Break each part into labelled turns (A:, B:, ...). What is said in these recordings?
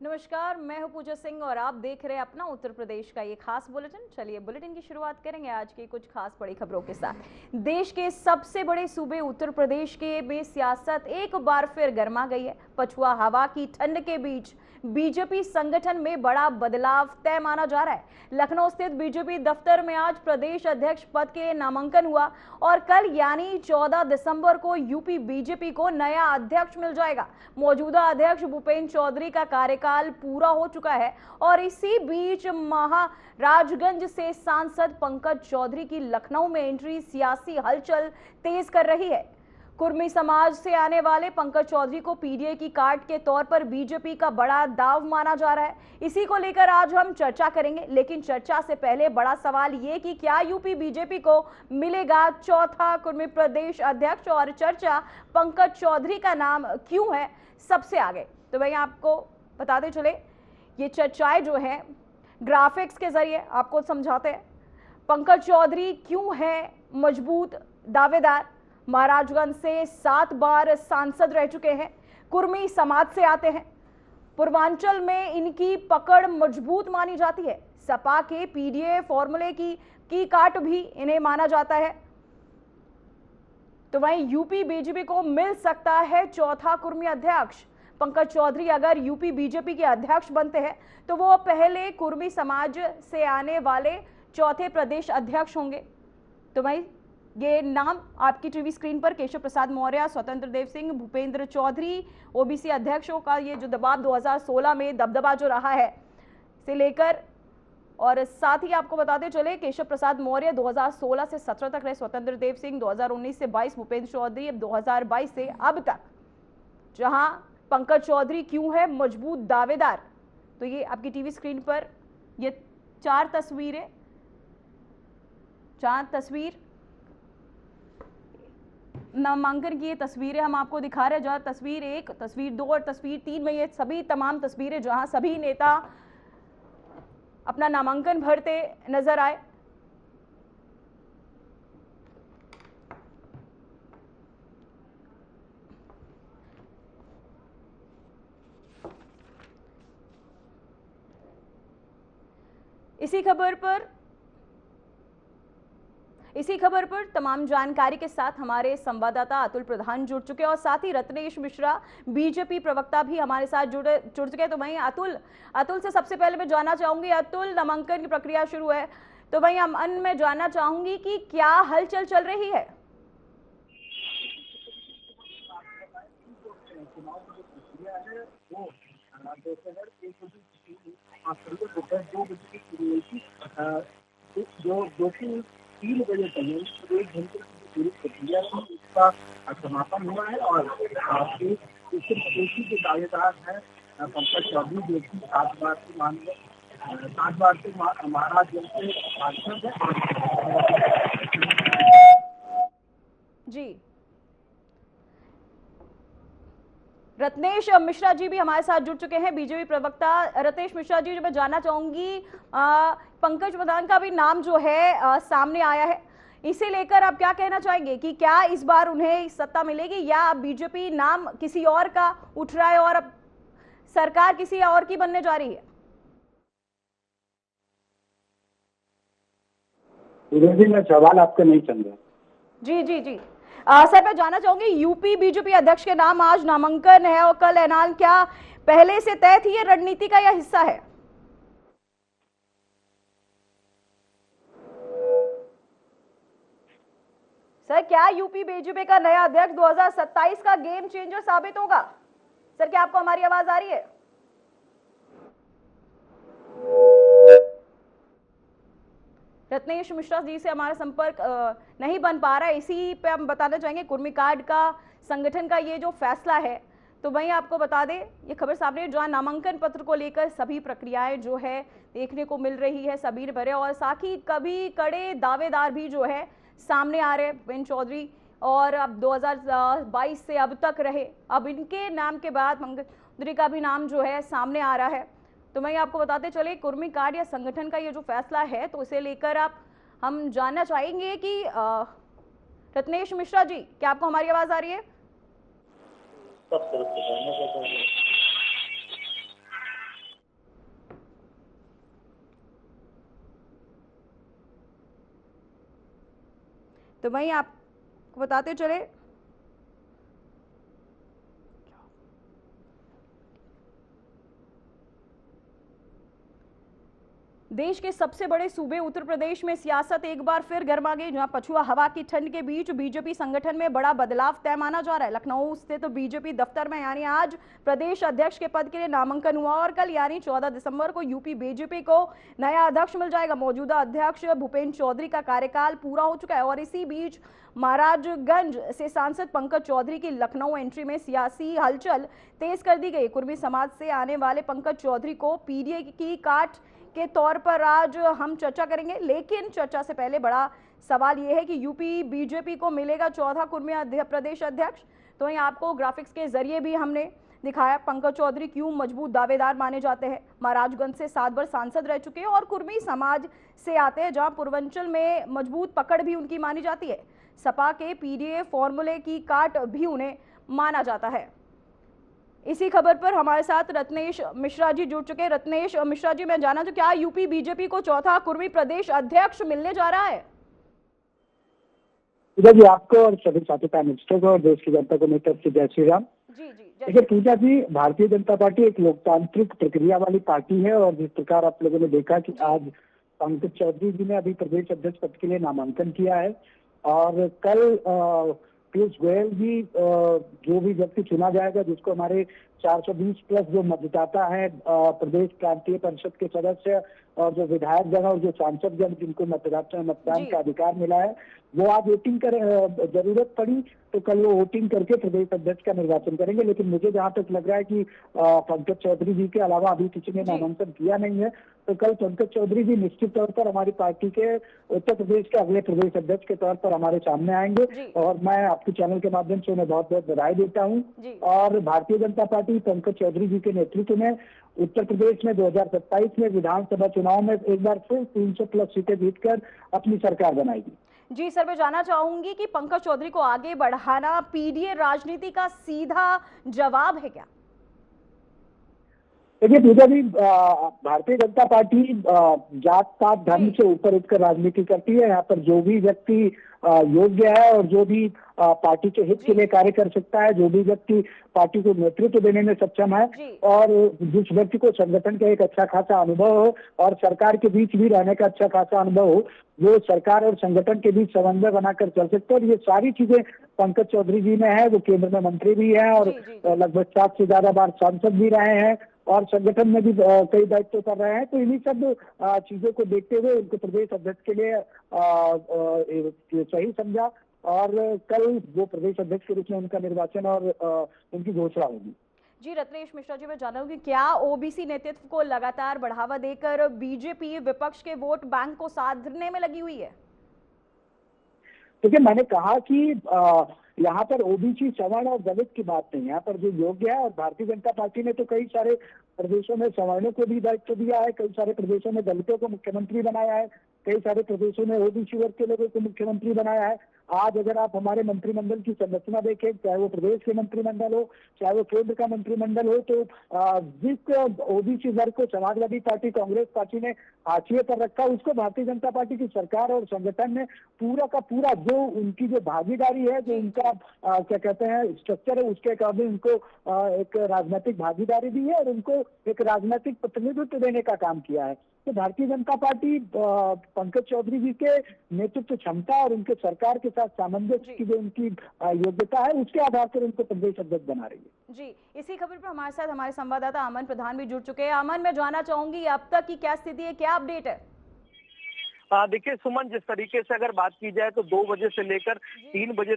A: नमस्कार, मैं हूं पूजा सिंह और आप देख रहे हैं अपना उत्तर प्रदेश का ये खास बुलेटिन। चलिए बुलेटिन की शुरुआत करेंगे आज की कुछ खास बड़ी खबरों के साथ। देश के सबसे बड़े सूबे उत्तर प्रदेश के में सियासत एक बार फिर गर्मा गई है। पछुआ हवा की ठंड के बीच बीजेपी संगठन में बड़ा बदलाव तय माना जा रहा है। लखनऊ स्थित बीजेपी दफ्तर में आज प्रदेश अध्यक्ष पद के लिए नामांकन हुआ और कल यानी 14 दिसंबर को यूपी बीजेपी को नया अध्यक्ष मिल जाएगा। मौजूदा अध्यक्ष भूपेंद्र चौधरी का कार्यकाल पूरा हो चुका है और इसी बीच महाराजगंज से सांसद पंकज चौधरी की लखनऊ में एंट्री सियासी हलचल तेज कर रही है। कुर्मी समाज से आने वाले पंकज चौधरी को पीडीए की कार्ड के तौर पर बीजेपी का बड़ा दाव माना जा रहा है। इसी को लेकर आज हम चर्चा करेंगे, लेकिन चर्चा से पहले बड़ा सवाल ये कि क्या यूपी बीजेपी को मिलेगा चौथा कुर्मी प्रदेश अध्यक्ष और चर्चा पंकज चौधरी का नाम क्यों है सबसे आगे। तो भाई आपको बताते चले, ये चर्चाएं जो है ग्राफिक्स के जरिए आपको समझाते हैं। पंकज चौधरी क्यों है मजबूत दावेदार। महाराजगंज से 7 बार सांसद रह चुके हैं, कुर्मी समाज से आते हैं, पूर्वांचल में इनकी पकड़ मजबूत मानी जाती है। सपा के पीडीए फॉर्मूले की काट भी इन्हें माना जाता है। तो वहीं यूपी बीजेपी को मिल सकता है चौथा कुर्मी अध्यक्ष। पंकज चौधरी अगर यूपी बीजेपी के अध्यक्ष बनते हैं तो वो पहले कुर्मी समाज से आने वाले चौथे प्रदेश अध्यक्ष होंगे। तो भाई ये नाम आपकी टीवी स्क्रीन पर केशव प्रसाद मौर्य, स्वतंत्र देव सिंह, भूपेंद्र चौधरी, ओबीसी अध्यक्षों का ये जो दबाव 2016 में दबदबा जो रहा है से लेकर, और साथ ही आपको बताते चले केशव प्रसाद मौर्य 2016 से 17 तक रहे, स्वतंत्र देव सिंह 2019 से 22, भूपेंद्र चौधरी 2022 से अब तक। जहां पंकज चौधरी क्यों है मजबूत दावेदार, तो ये आपकी टीवी स्क्रीन पर ये चार तस्वीर नामांकन की ये तस्वीरें हम आपको दिखा रहे हैं। जहां तस्वीर 1, तस्वीर 2 और तस्वीर 3 में ये सभी तमाम तस्वीरें जहां सभी नेता अपना नामांकन भरते नजर आए। इसी खबर पर तमाम जानकारी के साथ हमारे संवाददाता अतुल प्रधान जुड़ चुके हैं और साथ ही रत्नेश मिश्रा बीजेपी प्रवक्ता भी हमारे साथ जुड़ चुके हैं। तो वहीं अतुल से सबसे पहले मैं जानना चाहूंगी, अतुल नामांकन की प्रक्रिया शुरू है, तो वहीं अमन मैं जानना चाहूंगी कि क्या हलचल चल रही है।
B: जो 3 बजे तक 1 घंटे की पूरी प्रक्रिया है उसका समापन हुआ है और के दावेदार है पंकज चौधरी, जो कि 7 बार से महाराजगंज से सांसद है।
A: जी, रत्नेश मिश्रा जी भी हमारे साथ जुड़ चुके हैं, बीजेपी प्रवक्ता रत्नेश मिश्रा जी। जो मैं जानना चाहूंगी, पंकज प्रधान का भी नाम जो है सामने आया है, इसे लेकर आप क्या कहना चाहेंगे कि क्या इस बार उन्हें सत्ता मिलेगी या बीजेपी नाम किसी और का उठ रहा है और अब सरकार किसी और की बनने जा रही है।
B: मैं सवाल आपका नहीं समझा।
A: जी सर, मैं जानना चाहूंगी यूपी बीजेपी अध्यक्ष के नाम आज नामांकन है और कल ऐलान, क्या पहले से तय थी ये रणनीति का यह हिस्सा है। सर, क्या यूपी बीजेपी का नया अध्यक्ष 2027 का गेम चेंजर साबित होगा। सर, क्या आपको हमारी आवाज आ रही है। रत्नेश मिश्रा जी से हमारा संपर्क नहीं बन पा रहा है। इसी पे हम बताना चाहेंगे कुर्मी कार्ड का संगठन का ये जो फैसला है, तो वहीं आपको बता दें ये खबर सामने जहां नामांकन पत्र को लेकर सभी प्रक्रियाएं जो है देखने को मिल रही है, सभी भरे और साथ ही कभी कड़े दावेदार भी जो है सामने आ रहे हैं। भूपेंद्र चौधरी और अब 2022 से अब तक रहे, अब इनके नाम के बाद पंकज चौधरी का भी नाम जो है सामने आ रहा है। तो मैं आपको बताते चले कुर्मी कार्ड या संगठन का ये जो फैसला है, तो इसे लेकर हम जानना चाहेंगे कि रत्नेश मिश्रा जी, क्या आपको हमारी आवाज आ रही है। तो वहीं आपको बताते चले देश के सबसे बड़े सूबे उत्तर प्रदेश में सियासत एक बार फिर गर्मा गई, जहां पछुआ हवा की ठंड के बीच बीजेपी संगठन में बड़ा बदलाव तय माना जा रहा है। लखनऊ स्थित तो बीजेपी दफ्तर में यानी आज प्रदेश अध्यक्ष के पद के लिए नामांकन हुआ और कल यानी 14 दिसंबर को यूपी बीजेपी को नया अध्यक्ष मिल जाएगा। मौजूदा अध्यक्ष भूपेंद्र चौधरी का कार्यकाल पूरा हो चुका है और इसी बीच महाराजगंज से सांसद पंकज चौधरी की लखनऊ एंट्री में सियासी हलचल तेज कर दी गई। कुर्मी समाज से आने वाले पंकज चौधरी को पीडीए की काट के तौर पर आज हम चर्चा करेंगे, लेकिन चर्चा से पहले बड़ा सवाल यह है कि यूपी बीजेपी को मिलेगा चौथा कुर्मी प्रदेश अध्यक्ष। तो यहाँ आपको ग्राफिक्स के जरिए भी हमने दिखाया पंकज चौधरी क्यों मजबूत दावेदार माने जाते हैं। महाराजगंज से 7 बार सांसद रह चुके हैं और कुर्मी समाज से आते हैं, जहां पूर्वांचल में मजबूत पकड़ भी उनकी मानी जाती है। सपा के पीडीए फॉर्मूले की काट भी उन्हें माना जाता है। इसी खबर पर हमारे साथ रत्नेश मिश्रा जी जुड़ चुके हैं। रत्नेश मिश्रा जी, मैं जाना तो क्या यूपी बीजेपी को चौथा कुर्मी प्रदेश अध्यक्ष मिलने जा रहा है?
B: जी, आपको और सभी साथी प्राइम मिनिस्टर को और देश की जनता को मेरी तरफ से जय श्री राम। देखिए पूजा जी, भारतीय जनता पार्टी एक लोकतांत्रिक प्रक्रिया वाली पार्टी है और जिस प्रकार आप लोगों ने देखा कि आज पंकज चौधरी जी ने अभी प्रदेश अध्यक्ष पद के लिए नामांकन किया है और कल पीयूष गोयल जी जो भी व्यक्ति चुना जाएगा, जिसको हमारे 420 प्लस जो मतदाता है प्रदेश प्रांतीय परिषद के सदस्य और जो विधायक जन और जो सांसद जन जिनको मतदान का अधिकार मिला है, वो आज वोटिंग कर जरूरत पड़ी तो कल वो वोटिंग करके प्रदेश अध्यक्ष का निर्वाचन करेंगे। लेकिन मुझे जहां तक लग रहा है कि पंकज चौधरी जी के अलावा अभी किसी ने नामांकन किया नहीं है, तो कल पंकज चौधरी जी निश्चित तौर पर हमारी पार्टी के उत्तर प्रदेश के अगले प्रदेश अध्यक्ष के तौर पर हमारे सामने आएंगे और मैं आपके चैनल के माध्यम से उन्हें बहुत बहुत बधाई देता हूँ। और भारतीय जनता पार्टी पंकज चौधरी जी के नेतृत्व में उत्तर प्रदेश में 2027 में विधानसभा चुनाव में एक बार फिर 300 प्लस सीटें जीतकर अपनी सरकार बनाएगी।
A: जी सर, मैं जानना चाहूंगी कि पंकज चौधरी को आगे बढ़ाना पीडीए राजनीति का सीधा जवाब है क्या?
B: देखिए पूजा जी, भारतीय जनता पार्टी जात पात धर्म से ऊपर उठकर राजनीति करती है। यहाँ पर जो भी व्यक्ति योग्य है और जो भी पार्टी के हित के लिए कार्य कर सकता है, जो भी व्यक्ति पार्टी को नेतृत्व देने में सक्षम है और जिस व्यक्ति को संगठन का एक अच्छा खासा अनुभव हो और सरकार के बीच भी रहने का अच्छा खासा अनुभव हो, वो सरकार और संगठन के बीच समन्वय बनाकर चल सकते हैं। और ये सारी चीजें पंकज चौधरी जी में है। वो केंद्र में मंत्री भी हैं और लगभग 7 से ज्यादा बार सांसद भी रहे हैं और संगठन में भी कई दायित्व कर रहे हैं। तो इन्हीं सब चीजों को देखते हुए उनको प्रदेश अध्यक्ष के लिए सही समझा और कल वो प्रदेश अध्यक्ष के रूप में उनका निर्वाचन और उनकी घोषणा होगी।
A: जी रत्नेश मिश्रा जी, मैं जानना हूँ कि क्या ओबीसी नेतृत्व को लगातार बढ़ावा देकर बीजेपी विपक्ष के वोट बैंक को साधने में लगी हुई है?
B: देखिए मैंने कहा कि यहाँ पर ओबीसी सवर्ण और दलित की बात नहीं, यहाँ पर जो योग्य है। और भारतीय जनता पार्टी ने तो कई सारे प्रदेशों में सवर्णों को भी दायित्व दिया है, कई सारे प्रदेशों में दलितों को मुख्यमंत्री बनाया है, कई सारे प्रदेशों में ओबीसी वर्ग के लोगों को मुख्यमंत्री बनाया है। आज अगर आप हमारे मंत्रिमंडल की संरचना देखें, चाहे वो प्रदेश के मंत्रिमंडल हो चाहे वो केंद्र का मंत्रिमंडल हो, तो जिस ओबीसी वर्ग को समाजवादी पार्टी कांग्रेस पार्टी ने हाशिए पर रखा, उसको भारतीय जनता पार्टी की सरकार और संगठन ने पूरा का पूरा जो उनकी जो भागीदारी है, जो उनका क्या कहते हैं स्ट्रक्चर है, उसके अकॉर्डिंग उनको एक राजनीतिक भागीदारी दी है और उनको एक राजनीतिक प्रतिनिधित्व देने का काम किया है। तो भारतीय जनता पार्टी पंकज चौधरी जी के नेतृत्व क्षमता और उनके सरकार के साथ सामंजस्य की जो उनकी योग्यता है, उसके आधार पर उनको प्रदेश अध्यक्ष बना रही है।
A: जी, इसी खबर पर हमारे साथ हमारे संवाददाता अमन प्रधान भी जुड़ चुके हैं। अमन, मैं जानना चाहूंगी अब तक की क्या स्थिति है, क्या अपडेट है?
C: देखिए सुमन, जिस तरीके से अगर बात की जाए तो 2 बजे से लेकर 3 बजे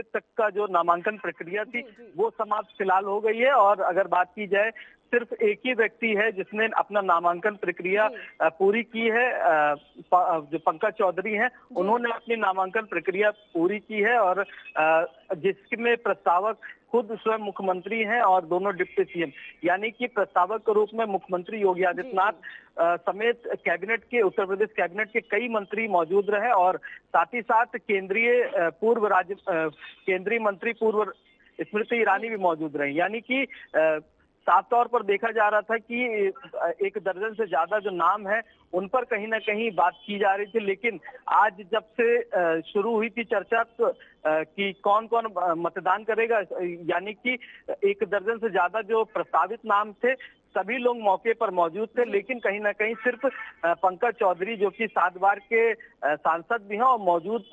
C: तक का जो नामांकन प्रक्रिया थी वो समाप्त फिलहाल हो गई है। और अगर बात की जाए सिर्फ एक ही व्यक्ति है जिसने अपना नामांकन प्रक्रिया पूरी की है, जो पंकज चौधरी हैं, उन्होंने अपनी नामांकन प्रक्रिया पूरी की है और जिसमें प्रस्तावक खुद स्वयं मुख्यमंत्री हैं और दोनों डिप्टी सीएम, यानी कि प्रस्तावक के रूप में मुख्यमंत्री योगी आदित्यनाथ समेत कैबिनेट के उत्तर प्रदेश कैबिनेट के कई मंत्री मौजूद रहे और साथ ही साथ केंद्रीय मंत्री पूर्व स्मृति ईरानी भी मौजूद रही। यानी कि साफ तौर पर देखा जा रहा था कि 1 दर्जन से ज्यादा जो नाम है उन पर कहीं ना कहीं बात की जा रही थी, लेकिन आज जब से शुरू हुई थी चर्चा कि कौन कौन मतदान करेगा, यानी कि 1 दर्जन से ज्यादा जो प्रस्तावित नाम थे सभी लोग मौके पर मौजूद थे, लेकिन कहीं ना कहीं सिर्फ पंकज चौधरी जो कि 7 बार के सांसद भी हैं और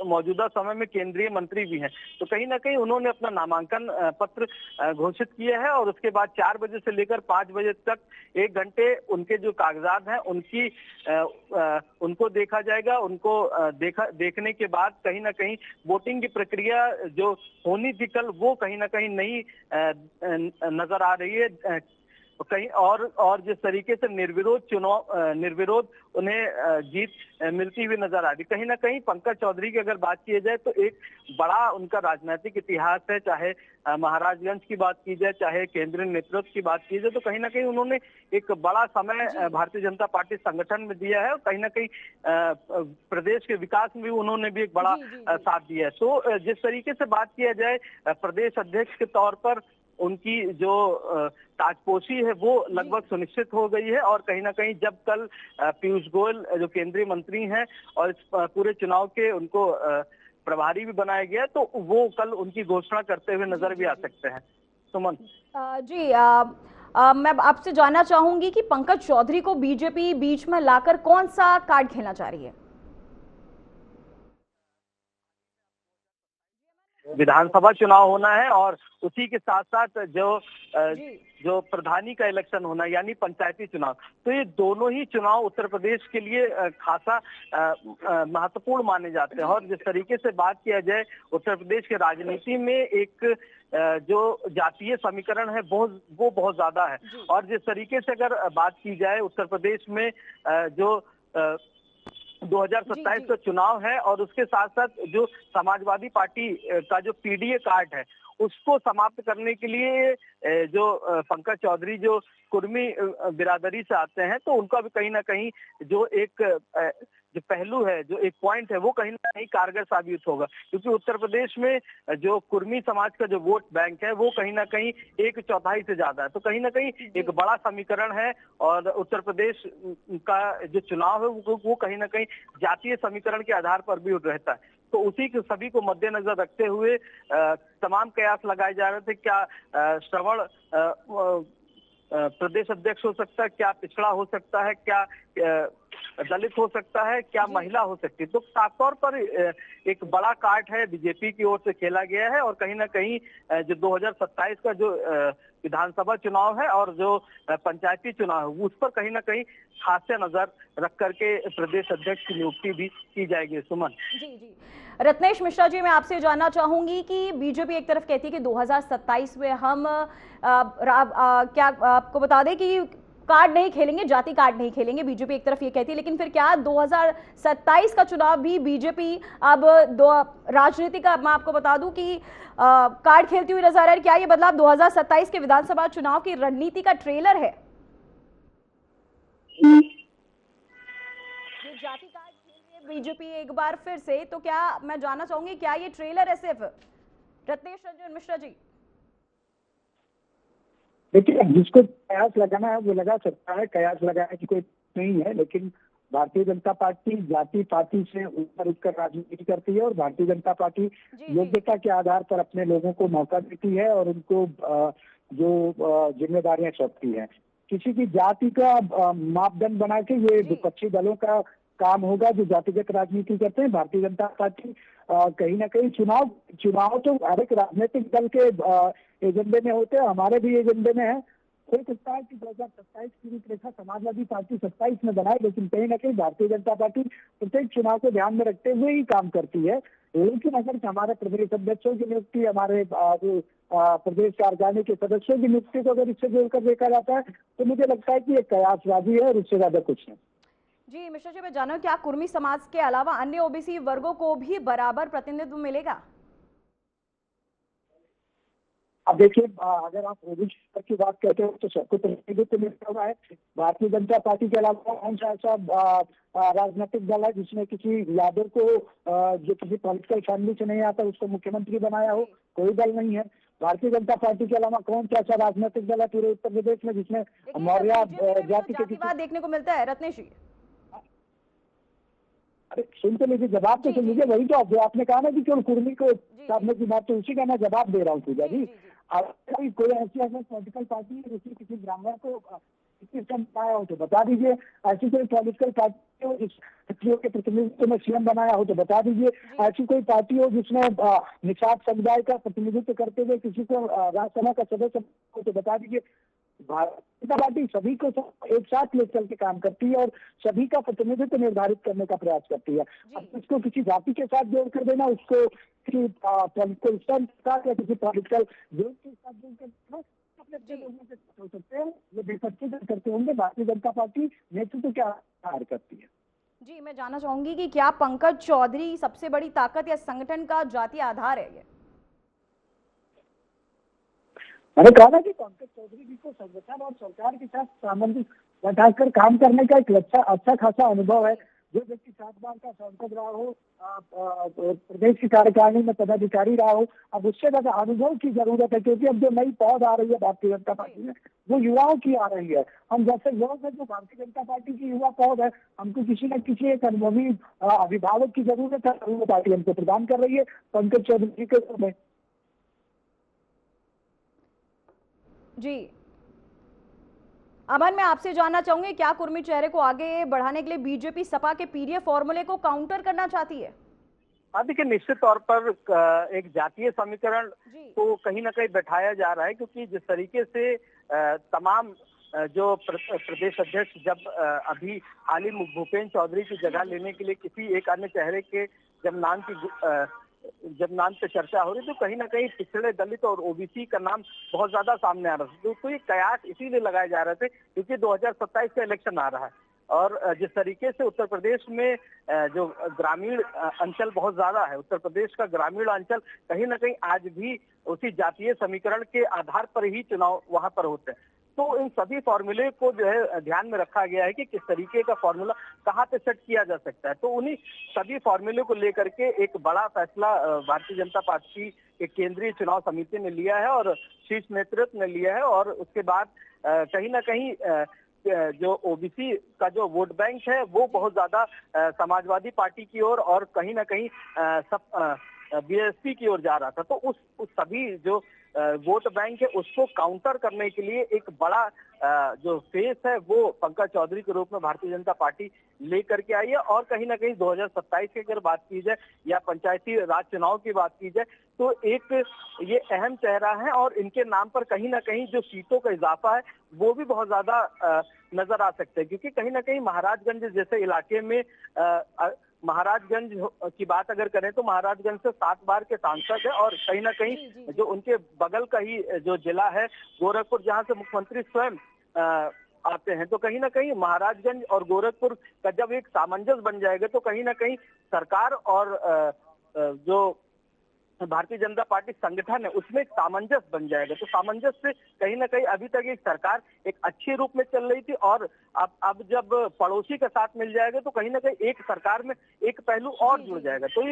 C: मौजूदा समय में केंद्रीय मंत्री भी हैं, तो कहीं ना कहीं उन्होंने अपना नामांकन पत्र घोषित किया है और उसके बाद 4 बजे से लेकर 5 बजे तक 1 घंटे उनके जो कागजात हैं उनको देखा जाएगा। उनको देखने के बाद कहीं ना कहीं वोटिंग की प्रक्रिया जो होनी थी कल, वो कहीं ना कहीं नहीं नजर आ रही है। कहीं और जिस तरीके से निर्विरोध उन्हें जीत मिलती हुई नजर आ रही, कहीं ना कहीं पंकज चौधरी की अगर बात की जाए तो एक बड़ा उनका राजनीतिक इतिहास है, चाहे महाराजगंज की बात की जाए, चाहे केंद्रीय नेतृत्व की बात की जाए, तो कहीं ना कहीं उन्होंने एक बड़ा समय भारतीय जनता पार्टी संगठन में दिया है और कहीं ना कहीं प्रदेश के विकास में भी उन्होंने भी एक बड़ा साथ दिया है। तो जिस तरीके से बात किया जाए प्रदेश अध्यक्ष के तौर पर उनकी जो ताजपोशी है वो लगभग सुनिश्चित हो गई है और कहीं ना कहीं जब कल पीयूष गोयल जो केंद्रीय मंत्री हैं और इस पूरे चुनाव के उनको प्रभारी भी बनाया गया, तो वो कल उनकी घोषणा करते हुए नजर भी आ सकते हैं। सुमन
A: जी, मैं आपसे जानना चाहूंगी कि पंकज चौधरी को बीजेपी बीच में लाकर कौन सा कार्ड खेलना चाह रही है?
C: विधानसभा चुनाव होना है और उसी के साथ साथ जो प्रधानी का इलेक्शन होना है, यानी पंचायती चुनाव, तो ये दोनों ही चुनाव उत्तर प्रदेश के लिए खासा महत्वपूर्ण माने जाते हैं। और जिस तरीके से बात किया जाए उत्तर प्रदेश के राजनीति में एक जो जातीय समीकरण है वो बहुत ज्यादा है और जिस तरीके से अगर बात की जाए उत्तर प्रदेश में जो 2027 का चुनाव है और उसके साथ साथ जो समाजवादी पार्टी का जो पीडीए कार्ड है उसको समाप्त करने के लिए जो पंकज चौधरी जो कुर्मी बिरादरी से आते हैं, तो उनका भी कहीं ना कहीं जो एक जो पहलू है, जो एक पॉइंट है, वो कहीं ना कहीं कारगर साबित होगा, क्योंकि उत्तर प्रदेश में जो कुर्मी समाज का जो वोट बैंक है वो कहीं ना कहीं 1/4 से ज्यादा है। तो कहीं ना कहीं एक बड़ा समीकरण है और उत्तर प्रदेश का जो चुनाव है वो कहीं ना कहीं जातीय समीकरण के आधार पर भी रहता है। तो उसी के सभी को मद्देनजर रखते हुए तमाम कयास लगाए जा रहे थे। क्या श्रवण प्रदेश अध्यक्ष हो सकता है, क्या पिछड़ा हो सकता है, क्या दलित हो सकता है, क्या महिला हो सकती है। तो साफ तौर पर एक बड़ा कार्ड है बीजेपी की ओर से खेला गया है और कहीं ना कहीं जो 2027 का जो विधानसभा चुनाव है और जो पंचायती चुनाव है उस पर कहीं ना कहीं खास नजर रख करके प्रदेश अध्यक्ष की नियुक्ति भी की जाएगी। सुमन
A: जी, रत्नेश मिश्रा जी, मैं आपसे जानना चाहूंगी कि बीजेपी एक तरफ कहती है कि 2027 में हम क्या आपको बता दें कि कार्ड नहीं खेलेंगे, जाति कार्ड नहीं खेलेंगे, बीजेपी एक तरफ ये कहती है, लेकिन फिर क्या 2027 का चुनाव भी बीजेपी अब राजनीति का, मैं आपको बता दूं कि कार्ड खेलती हुई नजर आ रही है। क्या ये बदलाव 2027 के विधानसभा चुनाव की रणनीति का ट्रेलर है? ये जाति कार्ड खेल रही है बीजेपी एक बार फिर से, तो क्या मैं जानना चाहूंगी क्या ये ट्रेलर है सिर्फ? रत्नेश रंजन मिश्रा जी।
B: देखिए, जिसको कयास लगाना है वो लगा सकता है, कयास लगाने की कोई नहीं है, लेकिन भारतीय जनता पार्टी जाति पार्टी से ऊपर उठकर राजनीति करती है और भारतीय जनता पार्टी योग्यता के आधार पर अपने लोगों को मौका देती है और उनको जो जिम्मेदारियां सौंपती है। किसी की जाति का मापदंड बना के ये विपक्षी दलों का काम होगा जो जातिगत राजनीति करते हैं। भारतीय जनता पार्टी कहीं ना कहीं चुनाव तो हर एक राजनीतिक दल के एजेंडे में होते हैं, हमारे भी एजेंडे में है। हो सकता है कि 2027 की रूपरेखा समाजवादी पार्टी 27 में बनाए, लेकिन कहीं ना कहीं भारतीय जनता पार्टी प्रत्येक चुनाव को ध्यान में रखते हुए ही काम करती है। लेकिन अगर हमारे प्रदेश अध्यक्षों की नियुक्ति, हमारे प्रदेश कार्यकारिणी के सदस्यों की नियुक्ति को अगर इससे जोड़कर देखा जाता है तो मुझे लगता है कि ये कयासबाजी है और उससे ज्यादा कुछ नहीं।
A: जी मिश्रा जी, मैं जानूं क्या कुर्मी समाज के अलावा अन्य ओबीसी वर्गों को भी बराबर प्रतिनिधित्व मिलेगा?
B: अब देखिए, अगर आप ओबीसी की बात करते हो तो सबको प्रतिनिधित्व मिलता हुआ है। भारतीय जनता पार्टी के अलावा कौन सा ऐसा राजनीतिक दल है जिसने किसी यादव को जो किसी पॉलिटिकल फैमिली से नहीं आता उसको मुख्यमंत्री बनाया हो? कोई दल नहीं है। भारतीय जनता पार्टी के अलावा कौन सा ऐसा राजनीतिक दल है पूरे उत्तर प्रदेश में जिसने मौर्य जाति के किसी
A: देखने को मिलता है? रत्नेश जी,
B: अरे सुनते लीजिए, जवाब तो सुन लीजिए। वही तो आपने कहा ना कि केवल कुर्मी को साधने की बात, तो उसी का मैं जवाब दे रहा हूँ पूजा जी। कोई ऐसी ऐसी पॉलिटिकल पार्टी है जिसने किसी ब्राह्मण को पाया हो तो बता दीजिए। ऐसी कोई पॉलिटिकल पार्टी हो जिस व्यक्तियों के प्रतिनिधित्व में सीएम बनाया हो तो बता दीजिए। ऐसी कोई पार्टी हो जिसने निषाद समुदाय का प्रतिनिधित्व करते हुए किसी को राज्यसभा का सदस्य हो तो बता दीजिए। भारतीय जनता पार्टी सभी को एक साथ ले चल के काम करती है और सभी का प्रतिनिधित्व निर्धारित करने का प्रयास करती है। अब उसको किसी जाति के साथ जोड़ कर देना, उसको किसी पॉलिटिकल स्टैंड के साथ या किसी पॉलिटिकल ग्रुप के साथ जोड़ कर देना, अपने लोगों से हो सकते हैं ये बेसब्री करते होंगे। भारतीय जनता पार्टी नेतृत्व क्या कार्य करती है?
A: जी, मैं जानना चाहूंगी कि क्या पंकज चौधरी सबसे बड़ी ताकत या संगठन का जातीय आधार है? ये
B: मैंने कहा ना कि पंकज चौधरी जी को संगठन और सरकार के साथ सामंजस्य बैठाकर काम करने का एक अच्छा खासा अनुभव है। जो व्यक्ति 7 बार का सांसद रहा हो, प्रदेश की कार्यकारिणी में पदाधिकारी रहा हो, अब उससे ज्यादा अनुभव की जरूरत है, क्योंकि अब जो नई पौध आ रही है भारतीय जनता पार्टी में वो युवाओं की आ रही है। हम जैसे लोग हैं जो भारतीय जनता पार्टी की युवा पौध है, हमको किसी न किसी एक अनुभवी अभिभावक की जरूरत है। वो पार्टी हमको प्रदान कर रही है पंकज चौधरी जी के रूप में।
A: जी अमन, मैं आपसे जानना चाहूंगी, क्या कुर्मी चेहरे को आगे बढ़ाने के लिए बीजेपी सपा के पीडीएफ फॉर्मूले को काउंटर करना चाहती है?
C: देखिए, निश्चित तौर पर एक जातीय समीकरण को कहीं ना कहीं बैठाया जा रहा है, क्योंकि जिस तरीके से तमाम जो प्रदेश अध्यक्ष जब अभी हाल ही भूपेंद्र चौधरी की जगह लेने के लिए किसी एक अन्य चेहरे के जब नाम पे चर्चा हो रही, तो कहीं ना कहीं पिछड़े दलित और ओबीसी का नाम बहुत ज्यादा सामने आ रहा था। तो ये कयास इसीलिए लगाए जा रहे थे क्योंकि 2027 का इलेक्शन आ रहा है और जिस तरीके से उत्तर प्रदेश में जो ग्रामीण अंचल बहुत ज्यादा है, उत्तर प्रदेश का ग्रामीण अंचल कहीं ना कहीं आज भी उसी जातीय समीकरण के आधार पर ही चुनाव वहां पर होते हैं। तो इन सभी फॉर्मूले को जो है ध्यान में रखा गया है कि किस तरीके का फॉर्मूला कहाँ पे सेट किया जा सकता है। तो उन्हीं सभी फॉर्मूले को लेकर के एक बड़ा फैसला भारतीय जनता पार्टी के केंद्रीय चुनाव समिति ने लिया है और शीर्ष नेतृत्व ने लिया है। और उसके बाद कहीं ना कहीं जो ओबीसी का जो वोट बैंक है वो बहुत ज्यादा समाजवादी पार्टी की ओर और कहीं ना कहीं बीएसपी की ओर जा रहा था। तो उस सभी जो वोट बैंक है उसको काउंटर करने के लिए एक बड़ा जो फेस है वो पंकज चौधरी के रूप में भारतीय जनता पार्टी लेकर के आई है। और कहीं ना कहीं 2027 की अगर बात की जाए या पंचायती राज चुनाव की बात की जाए तो एक ये अहम चेहरा है और इनके नाम पर कहीं ना कहीं जो सीटों का इजाफा है वो भी बहुत ज्यादा नजर आ सकता है, क्योंकि कहीं ना कहीं महाराजगंज जैसे इलाके में महाराजगंज की बात अगर करें तो महाराजगंज से 7 बार के सांसद है और कहीं ना कहीं जो उनके बगल का ही जो जिला है गोरखपुर, जहां से मुख्यमंत्री स्वयं आते हैं, तो कहीं ना कहीं महाराजगंज और गोरखपुर का जब एक सामंजस्य बन जाएगा तो कहीं ना कहीं सरकार और जो भारतीय जनता पार्टी संगठन है उसमें एक सामंजस्य बन जाएगा। तो सामंजस्य से कहीं ना कहीं अभी तक एक सरकार एक अच्छे रूप में चल रही थी और अब जब पड़ोसी के साथ मिल जाएगा तो कहीं ना कहीं एक सरकार में एक पहलू और जुड़ जाएगा। तो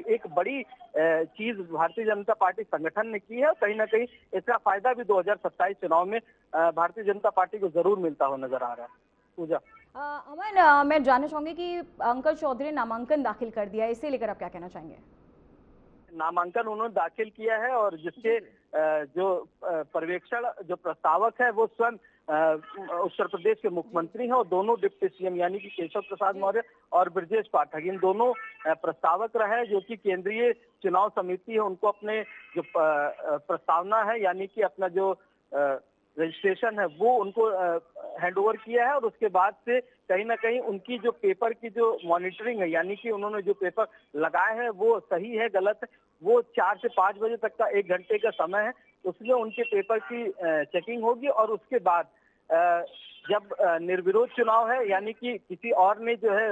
C: एक बड़ी चीज भारतीय जनता पार्टी संगठन ने की है और कहीं ना कहीं इसका फायदा भी 2027 चुनाव में भारतीय जनता पार्टी को जरूर मिलता हुआ नजर आ रहा है। पूजा,
A: अमन, मैं जानना चाहूंगी कि पंकज चौधरी ने नामांकन दाखिल कर दिया है, इसे लेकर आप क्या कहना चाहेंगे?
C: नामांकन उन्होंने दाखिल किया है और जिसके जो पर्यवेक्षण जो प्रस्तावक है वो स्वयं उत्तर प्रदेश के मुख्यमंत्री हैं और दोनों डिप्टी सीएम यानी कि केशव प्रसाद मौर्य और ब्रजेश पाठक, इन दोनों प्रस्तावक रहे जो कि केंद्रीय चुनाव समिति है उनको अपने जो प्रस्तावना है यानी कि अपना जो रजिस्ट्रेशन है वो उनको हैंडओवर किया है। और उसके बाद से कहीं ना कहीं उनकी जो पेपर की जो मॉनिटरिंग है यानी कि उन्होंने जो पेपर लगाए हैं वो सही है गलत है, वो 4 से 5 बजे तक का 1 घंटे का समय है, उसमें उनके पेपर की चेकिंग होगी। और उसके बाद जब निर्विरोध चुनाव है यानी कि किसी और ने जो है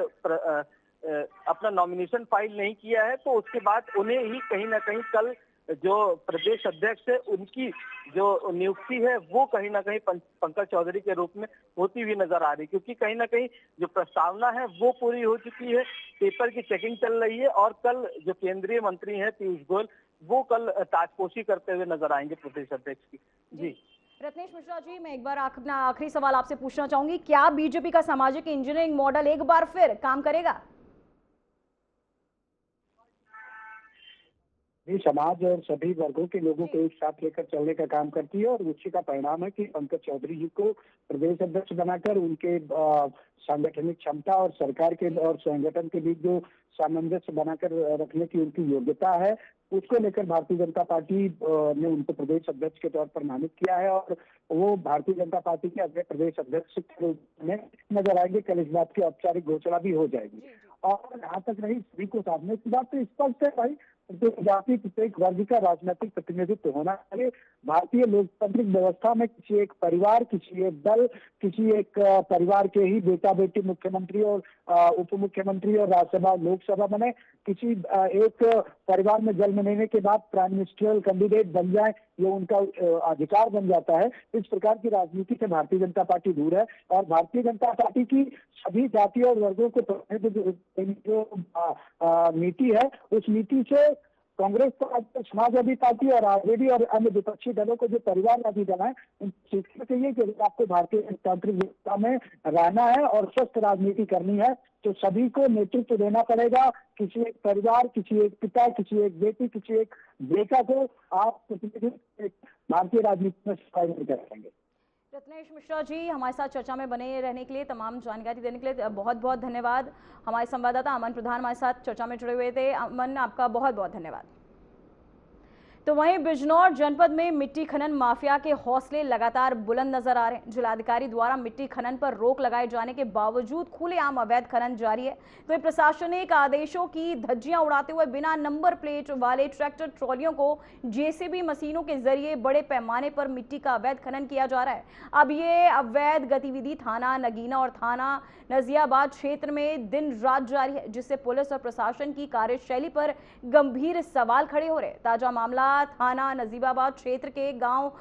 C: अपना नॉमिनेशन फाइल नहीं किया है तो उसके बाद उन्हें ही कहीं ना कहीं कल जो प्रदेश अध्यक्ष है उनकी जो नियुक्ति है वो कहीं ना कहीं पंकज चौधरी के रूप में होती हुई नजर आ रही, क्योंकि कहीं ना कहीं जो प्रस्तावना है वो पूरी हो चुकी है, पेपर की चेकिंग चल रही है और कल जो केंद्रीय मंत्री हैं पीयूष गोयल वो कल ताजपोशी करते हुए नजर आएंगे प्रदेश अध्यक्ष की। जी
A: रत्नेश मिश्रा जी, मैं एक बार अपना आखिरी सवाल आपसे पूछना चाहूंगी, क्या बीजेपी का सामाजिक इंजीनियरिंग मॉडल एक बार फिर काम करेगा?
B: भी समाज और सभी वर्गों के लोगों को एक साथ लेकर चलने का काम करती है और उसी का परिणाम है कि पंकज चौधरी जी को प्रदेश अध्यक्ष बनाकर उनके सांगठनिक क्षमता और सरकार के और संगठन के बीच जो सामंजस्य बनाकर रखने की उनकी योग्यता है, उसको लेकर भारतीय जनता पार्टी ने उनको प्रदेश अध्यक्ष के तौर पर नामित किया है और वो भारतीय जनता पार्टी के अगले प्रदेश अध्यक्ष के रूप में नजर आएंगे। कल इस बात की औपचारिक घोषणा भी हो जाएगी। और जहाँ तक रही सभी को साधने की बात, तो स्पष्ट है भाई, जाति प्रत्येक वर्ग का राजनीतिक प्रतिनिधित्व होना चाहिए। भारतीय लोकतांत्रिक व्यवस्था में किसी एक परिवार, किसी एक दल, किसी एक परिवार के ही बेटा बेटी मुख्यमंत्री और उप मुख्यमंत्री और राज्यसभा लोकसभा बने, किसी एक परिवार में जन्म लेने के बाद प्राइम मिनिस्ट्रियल कैंडिडेट बन जाए, ये उनका अधिकार बन जाता है। इस प्रकार की राजनीति से भारतीय जनता पार्टी दूर है और भारतीय जनता पार्टी की सभी जाति और वर्गों को जो नीति है, उस नीति से कांग्रेस को, समाजवादी पार्टी और आरजेडी और अन्य विपक्षी दलों को जो परिवारवादी दल है, उनको सीखना चाहिए कि आपको भारतीय लोकतांत्रिक व्यवस्था में रहना है और स्वस्थ राजनीति करनी है तो सभी को नेतृत्व देना पड़ेगा। किसी एक परिवार, किसी एक पिता, किसी एक बेटी, किसी एक बेटा को आप भारतीय राजनीति में स्थायी नहीं कर पाएंगे।
A: रत्नेश मिश्रा जी, हमारे साथ चर्चा में बने रहने के लिए, तमाम जानकारी देने के लिए बहुत बहुत धन्यवाद। हमारे संवाददाता अमन प्रधान हमारे साथ चर्चा में जुड़े हुए थे। अमन, आपका बहुत बहुत धन्यवाद। तो वहीं बिजनौर जनपद में मिट्टी खनन माफिया के हौसले लगातार बुलंद नजर आ रहे हैं। जिलाधिकारी द्वारा मिट्टी खनन पर रोक लगाए जाने के बावजूद खुलेआम अवैध खनन जारी है। तो प्रशासनिक आदेशों की धज्जियां उड़ाते हुए बिना नंबर प्लेट वाले ट्रैक्टर ट्रॉलियों को जेसीबी मशीनों के जरिए बड़े पैमाने पर मिट्टी का अवैध खनन किया जा रहा है। अब ये अवैध गतिविधि थाना नगीना और थाना नजियाबाद क्षेत्र में दिन रात जारी है, जिससे पुलिस और प्रशासन की कार्यशैली पर गंभीर सवाल खड़े हो रहे हैं। ताजा मामला थाना नजीबाबाद क्षेत्र के गांव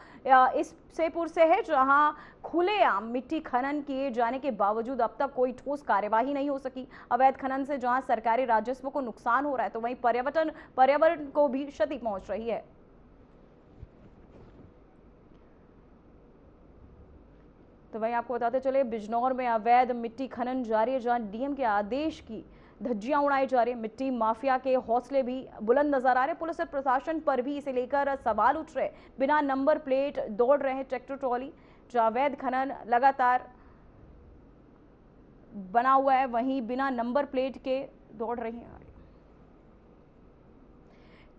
A: इससेपुर से है, जहां खुलेआम मिट्टी खनन किए जाने के बावजूद अब तक कोई ठोस कार्यवाही नहीं हो सकी। अवैध खनन से जहां सरकारी राजस्व को नुकसान हो रहा है, तो वहीं पर्यावरण को भी क्षति पहुंच रही है। तो वहीं आपको बताते चले, बिजनौर में अवैध मिट्टी खनन जारी है, जहां डीएम के आदेश की धज्जियां उड़ाई जा रही है। मिट्टी माफिया के हौसले भी बुलंद नजर आ रहे हैं। पुलिस और प्रशासन पर भी इसे लेकर सवाल उठ रहे। बिना नंबर प्लेट दौड़ रहे हैं ट्रैक्टर ट्रॉली, जो अवैध खनन लगातार बना हुआ है, वहीं बिना नंबर प्लेट के दौड़ रही है।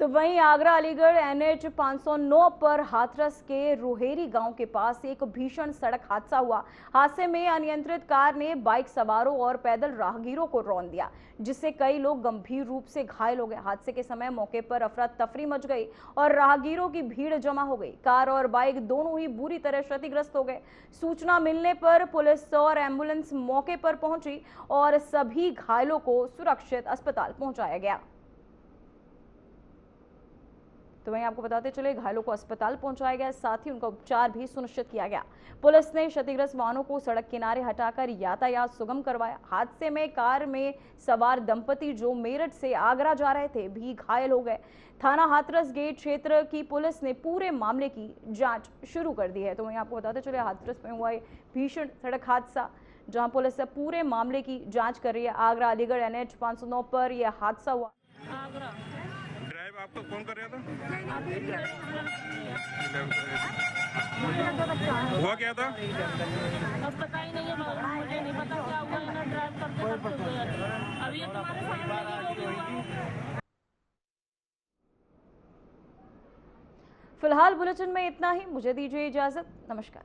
A: तो वहीं आगरा अलीगढ़ NH 509 पर हाथरस के रोहेरी गांव के पास एक भीषण सड़क हादसा हुआ। हादसे में अनियंत्रित कार ने बाइक सवारों और पैदल राहगीरों को रौंद दिया, जिससे कई लोग गंभीर रूप से घायल हो गए। हादसे के समय मौके पर अफरा तफरी मच गई और राहगीरों की भीड़ जमा हो गई। कार और बाइक दोनों ही बुरी तरह क्षतिग्रस्त हो गए। सूचना मिलने पर पुलिस और एम्बुलेंस मौके पर पहुंची और सभी घायलों को सुरक्षित अस्पताल पहुंचाया गया। तो वहीं आपको बताते चले, घायलों को अस्पताल पहुंचाया गया, साथ ही उनका उपचार भी सुनिश्चित किया गया। पुलिस ने क्षतिग्रस्त वाहनों को सड़क किनारे हटाकर यातायात सुगम करवाया। हादसे में कार में सवार दंपति जो मेरठ से आगरा जा रहे थे भी घायल हो गए। थाना हाथरस गेट क्षेत्र की पुलिस ने पूरे मामले की जांच शुरू कर दी है। तो वहीं आपको बताते चले, हाथरस में हुआ भीषण सड़क हादसा, जहां पुलिस पूरे मामले की जाँच कर रही है। आगरा अलीगढ़ NH 509 पर यह हादसा हुआ।
D: आपको फोन कर रहा था, हुआ क्या था?
E: अब पता ही नहीं है, मुझे नहीं पता क्या हुआ। ड्राइव करते अभी तुम्हारे सामने।
A: फिलहाल बुलेटिन में इतना ही, मुझे दीजिए इजाजत। नमस्कार।